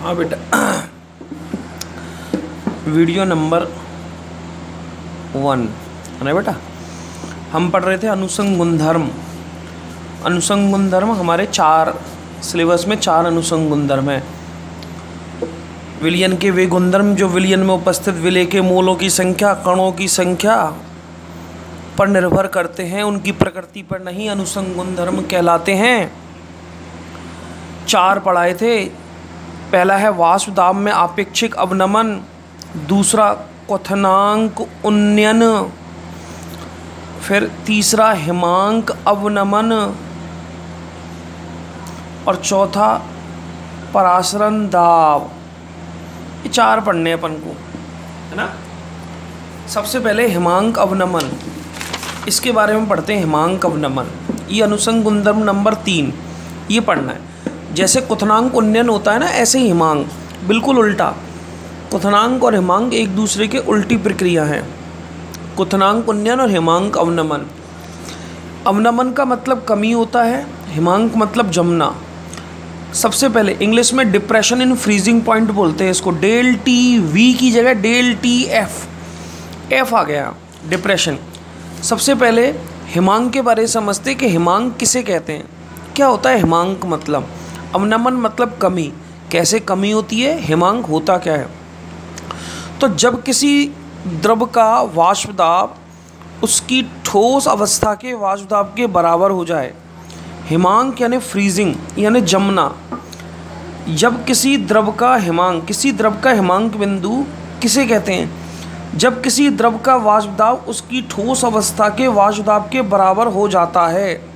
हाँ बेटा, video number 1 है ना बेटा। हम पढ़ रहे थे अनुसंग गुणधर्म। अनुसंग गुणधर्म हमारे 4 सिलेबस में 4 अनुसंग गुणधर्म हैं। विलयन के वे गुणधर्म जो विलयन में उपस्थित विलय के मोलों की संख्या, कणों की संख्या पर निर्भर करते हैं, उनकी प्रकृति पर नहीं, अनुसंग गुणधर्म कहलाते हैं। 4 पढ़ाए थे। पहला है वाष्प दाब में आपेक्षिक अवनमन, दूसरा क्वथनांक उन्नयन, फिर तीसरा हिमांक अवनमन और चौथा परासरण दाब। ये 4 पढ़ने अपन को, है ना। सबसे पहले हिमांक अवनमन, इसके बारे में पढ़ते हैं। हिमांक अवनमन ये अनुसंग गुणधर्म नंबर 3 ये पढ़ना है। जैसे क्वथनांक उन्नयन होता है ना, ऐसे ही हिमांक बिल्कुल उल्टा। क्वथनांक और हिमांक एक दूसरे के उल्टी प्रक्रिया है। क्वथनांक उन्नयन और हिमांक अवनमन। अवनमन का मतलब कमी होता है, हिमांक मतलब जमना। सबसे पहले इंग्लिश में डिप्रेशन इन फ्रीजिंग पॉइंट बोलते हैं इसको। डेल टी वी की जगह डेल टी एफ आ गया, डिप्रेशन। सबसे पहले हिमांक के बारे में समझते कि हिमांक किसे कहते हैं, क्या होता है हिमांक मतलब। अवनमन मतलब कमी, कैसे कमी होती है, हिमांक होता क्या है। तो जब किसी द्रव का वाष्प दाब उसकी ठोस अवस्था के वाष्प दाब के बराबर हो जाए, हिमांक यानी फ्रीजिंग यानी जमना। जब किसी द्रव का हिमांक बिंदु किसे कहते हैं, जब किसी द्रव का वाष्प दाब उसकी ठोस अवस्था के वाष्प दाब के बराबर हो जाता है,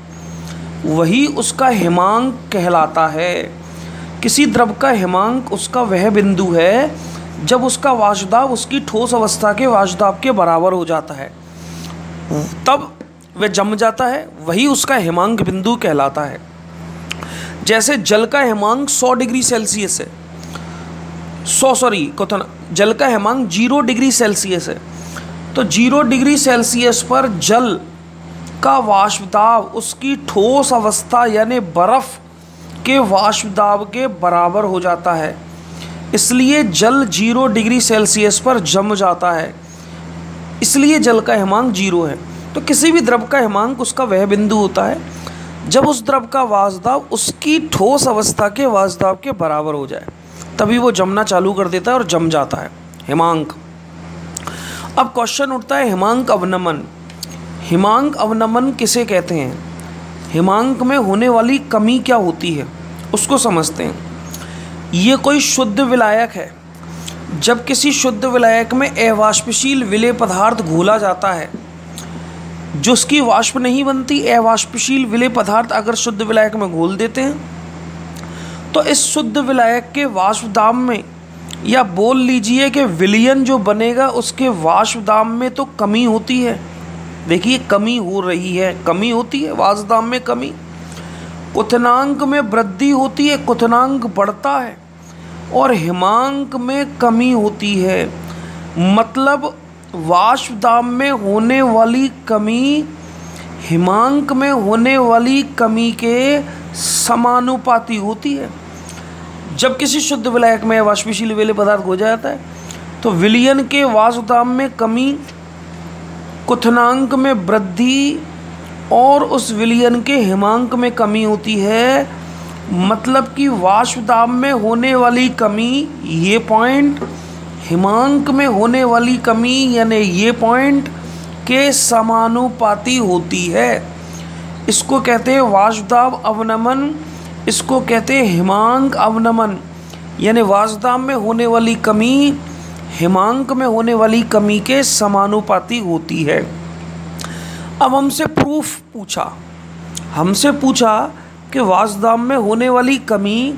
वही उसका हिमांक कहलाता है। किसी द्रव का हिमांक उसका वह बिंदु है जब उसका वाष्प दाब उसकी ठोस अवस्था के वाष्प दाब के बराबर हो जाता है, तब वह जम जाता है, वही उसका हिमांक बिंदु कहलाता है। जैसे जल का हिमांक 100 डिग्री सेल्सियस है, जल का हिमांक 0 डिग्री सेल्सियस है। तो 0 डिग्री सेल्सियस पर जल का वाष्प दाब उसकी ठोस अवस्था यानी बर्फ के वाष्प दाब के बराबर हो जाता है, इसलिए जल 0 डिग्री सेल्सियस पर जम जाता है, इसलिए जल का हिमांक 0 है। तो किसी भी द्रव का हिमांक उसका वह बिंदु होता है जब उस द्रव का वाष्प दाब उसकी ठोस अवस्था के वाष्प दाब के बराबर हो जाए, तभी वो जमना चालू कर देता है और जम जाता है, हिमांक। अब क्वेश्चन उठता है हिमांक अवनमन। हिमांक अवनमन किसे कहते हैं, हिमांक में होने वाली कमी क्या होती है उसको समझते हैं। ये कोई शुद्ध विलायक है। जब किसी शुद्ध विलायक में अवाष्पशील विलेय पदार्थ घोला जाता है, जो उसकी वाष्प नहीं बनती, अवाष्पशील विलेय पदार्थ अगर शुद्ध विलायक में घोल देते हैं, तो इस शुद्ध विलायक के वाष्प दाब में, या बोल लीजिए कि विलयन जो बनेगा उसके वाष्प दाब में तो कमी होती है। देखिए कमी हो रही है, कमी होती है, वाष्प दाब में कमी। क्वथनांक में वृद्धि होती है, क्वथनांक बढ़ता है, और हिमांक में कमी होती है। मतलब वाष्प दाब में होने वाली कमी हिमांक में होने वाली कमी के समानुपाती होती है। जब किसी शुद्ध विलायक में वाष्पशील विलेय पदार्थ हो जाता है, तो विलयन के वाष्प दाब में कमी, क्वथनांक में वृद्धि और उस विलयन के हिमांक में कमी होती है। मतलब कि वाष्प दाब में होने वाली कमी ये पॉइंट, हिमांक में होने वाली कमी यानी ये पॉइंट के समानुपाती होती है। इसको कहते हैं वाष्प दाब अवनमन, इसको कहते हैं हिमांक अवनमन। यानी वाष्प दाब में होने वाली कमी हिमांक में होने वाली कमी के समानुपाती होती है। अब हमसे पूछा कि वाष्प दाब में होने वाली कमी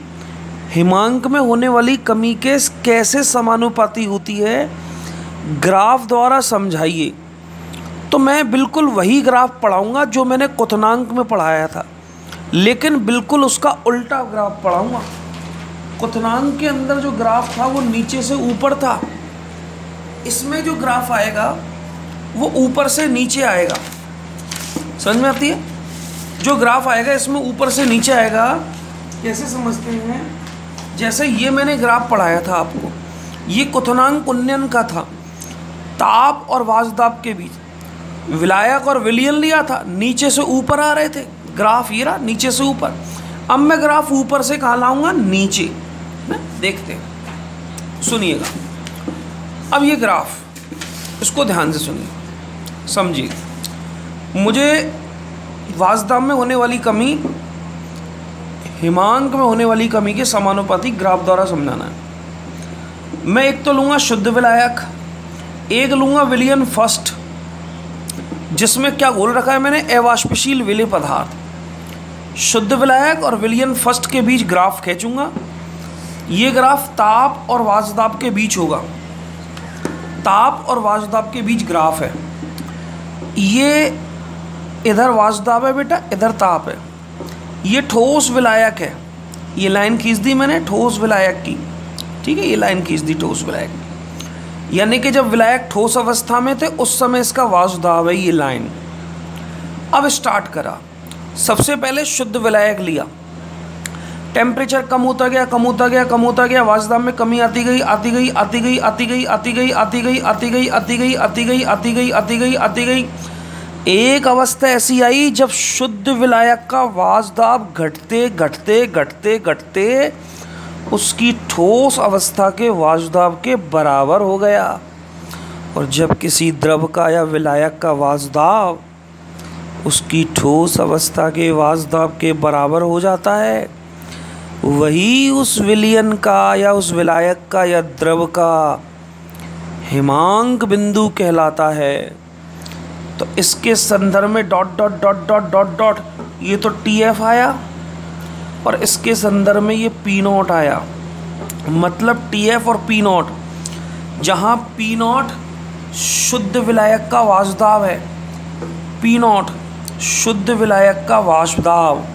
हिमांक में होने वाली कमी के कैसे समानुपाती होती है, ग्राफ द्वारा समझाइए। तो मैं बिल्कुल वही ग्राफ पढ़ाऊंगा जो मैंने क्वथनांक में पढ़ाया था, लेकिन बिल्कुल उसका उल्टा ग्राफ पढ़ाऊंगा। क्वथनांक के अंदर जो ग्राफ था वो नीचे से ऊपर था, इसमें जो ग्राफ आएगा वो ऊपर से नीचे आएगा। समझ में आती है? जो ग्राफ आएगा इसमें ऊपर से नीचे आएगा। कैसे समझते हैं? जैसे ये मैंने ग्राफ पढ़ाया था आपको, ये क्वथनांक उन्नयन का था, ताप और वाष्पदाब के बीच विलायक और विलयन लिया था, नीचे से ऊपर आ रहे थे ग्राफ, ये रहा नीचे से ऊपर। अब मैं ग्राफ ऊपर से कहाँ लाऊंगा, नीचे, देखते हैं, सुनिएगा। अब ये ग्राफ, इसको ध्यान से सुनिए, समझिए। मुझे वाष्पदाब में होने वाली कमी हिमांक में होने वाली कमी के समानुपाती ग्राफ द्वारा समझाना है। मैं एक तो लूँगा शुद्ध विलायक, एक लूँगा विलयन फर्स्ट, जिसमें क्या घोल रखा है मैंने, अवाष्पशील विलेय पदार्थ। शुद्ध विलायक और विलयन फर्स्ट के बीच ग्राफ खींचूंगा। ये ग्राफ ताप और वाष्पदाब के बीच होगा, ताप और वाष्पदाब के बीच ग्राफ है। ये इधर वाष्पदाब है बेटा, इधर ताप है। ये ठोस विलायक है, ये लाइन खींच दी मैंने ठोस विलायक की, ठीक है, ये लाइन खींच दी ठोस विलायक की, यानी कि जब विलायक ठोस अवस्था में थे उस समय इसका वाष्पदाब है ये लाइन। अब स्टार्ट करा, सबसे पहले शुद्ध विलायक लिया, टेम्परेचर कम होता गया, कम होता गया, कम होता गया, वाष्पदाब में कमी आती गई, आती गई, आती गई, आती गई, आती गई, आती गई, आती गई, आती गई, आती गई, आती गई, आती गई, आती गई। एक अवस्था ऐसी आई जब शुद्ध विलायक का वाष्पदाब घटते घटते घटते घटते उसकी ठोस अवस्था के वाष्पदाब के बराबर हो गया। और जब किसी द्रव का या विलायक का वाष्पदाब उसकी ठोस अवस्था के वाष्पदाब के बराबर हो जाता है, वही उस विलयन का या उस विलायक का या द्रव का हिमांक बिंदु कहलाता है। तो इसके संदर्भ में dot dot dot dot dot dot, ये तो TF आया और इसके संदर्भ में ये P0 आया। मतलब TF और P0, जहाँ P0 शुद्ध विलायक का वाष्पदाब है, P0 शुद्ध विलायक का वाष्पदाब,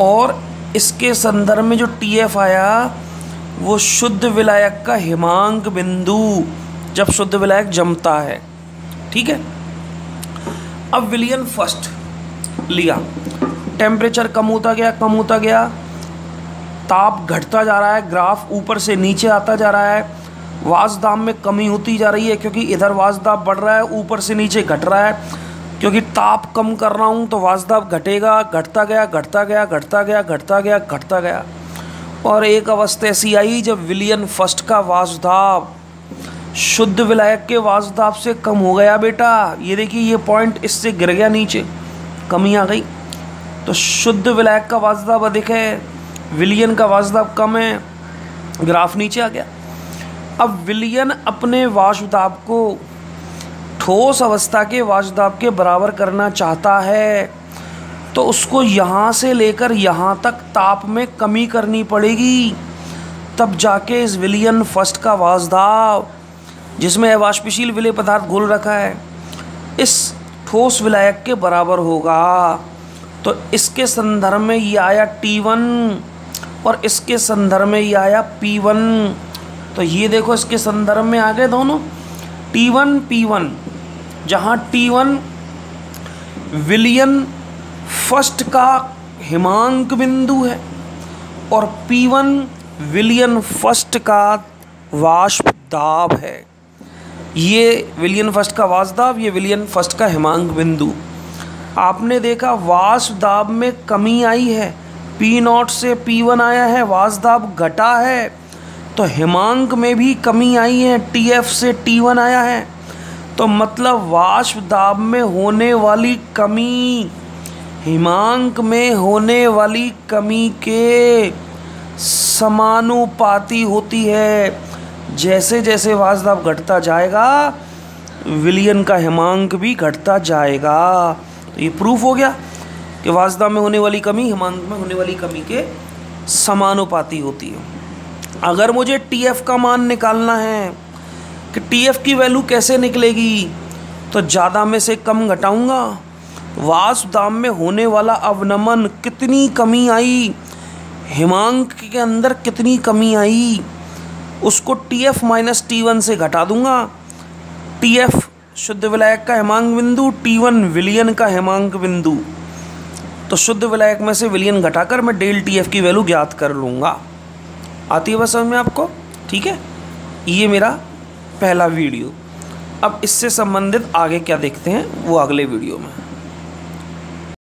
और इसके संदर्भ में जो TF आया वो शुद्ध विलायक का हिमांक बिंदु जब शुद्ध विलायक जमता है, ठीक है। अब विलयन फर्स्ट लिया, टेम्परेचर कम होता गया, कम होता गया, ताप घटता जा रहा है, ग्राफ ऊपर से नीचे आता जा रहा है, वाष्पदाब में कमी होती जा रही है क्योंकि इधर वाष्पदाब बढ़ रहा है, ऊपर से नीचे घट रहा है, क्योंकि ताप कम कर रहा हूँ तो वाष्पदाब घटेगा, घटता गया, घटता गया, घटता गया, घटता गया, घटता गया। और एक अवस्था ऐसी आई जब विलयन फर्स्ट का वाष्पदाब शुद्ध विलायक के वाष्पदाब से कम हो गया बेटा। ये देखिए, ये पॉइंट इससे गिर गया नीचे, कमी आ गई। तो शुद्ध विलायक का वाष्पदाब अधिक है, विलयन का वाष्पदाब कम है, ग्राफ नीचे आ गया। अब विलयन अपने वाष्पदाब को ठोस अवस्था के वाष्पदाब के बराबर करना चाहता है, तो उसको यहाँ से लेकर यहाँ तक ताप में कमी करनी पड़ेगी, तब जाके इस विलयन फर्स्ट का वाष्पदाब, जिसमें अवाष्पशील विलेय पदार्थ घोल रखा है, इस ठोस विलायक के बराबर होगा। तो इसके संदर्भ में ये आया T1 और इसके संदर्भ में ये आया P1। तो ये देखो, इसके संदर्भ में आ गए दोनों T1 P1, जहाँ T1 विलयन फर्स्ट का हिमांक बिंदु है और P1 विलयन फर्स्ट का वाष्पदाब है। ये विलयन फर्स्ट का वाष्पदाब, ये विलयन फर्स्ट का हिमांक बिंदु। आपने देखा वाष्पदाब में कमी आई है, P0 से P1 आया है, वाष्पदाब घटा है, तो हिमांक में भी कमी आई है, TF से T1 आया है। तो मतलब वाष्पदाब में होने वाली कमी हिमांक में होने वाली कमी के समानुपाती होती है। जैसे जैसे वाष्पदाब घटता जाएगा विलयन का हिमांक भी घटता जाएगा। तो ये प्रूफ हो गया कि वाष्पदाब में होने वाली कमी हिमांक में होने वाली कमी के समानुपाती होती है। अगर मुझे TF का मान निकालना है कि TF की वैल्यू कैसे निकलेगी, तो ज़्यादा में से कम घटाऊंगा, वाष्पदाब में होने वाला अवनमन कितनी कमी आई, हिमांक के अंदर कितनी कमी आई, उसको TF माइनस T1 से घटा दूंगा। TF शुद्ध विलायक का हिमांक बिंदु, T1 विलयन का हिमांक बिंदु। तो शुद्ध विलायक में से विलयन घटाकर मैं डेल TF की वैल्यू ज्ञात कर लूँगा। आती है बात समझ में आपको? ठीक है, ये मेरा पहला वीडियो। अब इससे संबंधित आगे क्या देखते हैं वो अगले वीडियो में।